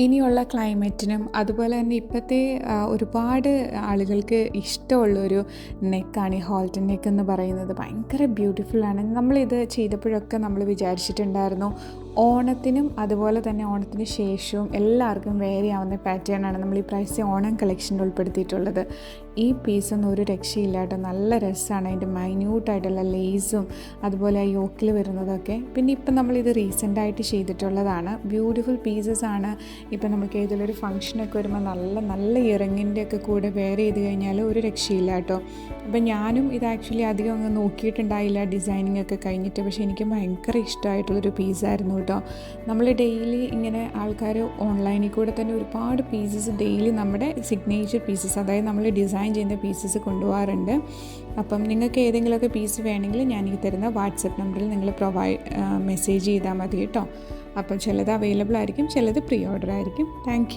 ഇനിയുള്ള ക്ലൈമറ്റിനും അതുപോലെ തന്നെ ഇപ്പോഴത്തെ ഒരുപാട് ആളുകൾക്ക് ഇഷ്ടമുള്ളൊരു നെക്കാണ് ഈ ഹോൾട്ടൺ നെക്ക് എന്ന് പറയുന്നത്. ഭയങ്കര ബ്യൂട്ടിഫുള്ളാണ്. നമ്മളിത് ചെയ്തപ്പോഴൊക്കെ നമ്മൾ വിചാരിച്ചിട്ടുണ്ടായിരുന്നു ഓണത്തിനും അതുപോലെ തന്നെ ഓണത്തിന് ശേഷവും എല്ലാവർക്കും വേരി ആവുന്ന പാറ്റേണാണ് നമ്മൾ ഈ പ്രാവശ്യം ഓണം കളക്ഷനിൽ ഉൾപ്പെടുത്തിയിട്ടുള്ളത്. ഈ പീസൊന്നും ഒരു രക്ഷയില്ല കേട്ടോ, നല്ല രസമാണ്. അതിൻ്റെ മൈന്യൂട്ടായിട്ടുള്ള ലേസും അതുപോലെ ആ യോക്കിൽ വരുന്നതൊക്കെ. പിന്നെ ഇപ്പം നമ്മളിത് റീസെൻ്റായിട്ട് ചെയ്തിട്ടുള്ളതാണ്. ബ്യൂട്ടിഫുൾ പീസസ് ആണ്. ഇപ്പം നമുക്ക് ഏതെങ്കിലും ഫംഗ്ഷനൊക്കെ വരുമ്പോൾ നല്ല ഇയറിങ്ങിൻ്റെ ഒക്കെ കൂടെ വെയർ ചെയ്ത് കഴിഞ്ഞാൽ ഒരു രക്ഷയില്ല കേട്ടോ. അപ്പം ഞാനും ഇത് ആക്ച്വലി അധികം അങ്ങ് നോക്കിയിട്ടുണ്ടായില്ല ഡിസൈനിങ് ഒക്കെ കഴിഞ്ഞിട്ട്. പക്ഷേ എനിക്ക് ഭയങ്കര ഇഷ്ടമായിട്ടുള്ളൊരു പീസായിരുന്നു കേട്ടോ. നമ്മൾ ഡെയിലി ഇങ്ങനെ ആൾക്കാർ ഓൺലൈനിൽ കൂടെ തന്നെ ഒരുപാട് പീസസ് ഡെയിലി നമ്മുടെ സിഗ്നേച്ചർ പീസസ്, അതായത് നമ്മൾ ഡിസൈൻ ചെയ്യുന്ന പീസസ് കൊണ്ടുപോകാറുണ്ട്. അപ്പം നിങ്ങൾക്ക് ഏതെങ്കിലുമൊക്കെ പീസ് വേണമെങ്കിൽ ഞാൻ ഈ തരുന്ന വാട്സപ്പ് നമ്പറിൽ നിങ്ങൾ മെസ്സേജ് ചെയ്താൽ മതി കേട്ടോ. അപ്പം ചിലത് അവൈലബിൾ ആയിരിക്കും, ചിലത് പ്രീ ഓർഡർ ആയിരിക്കും. താങ്ക്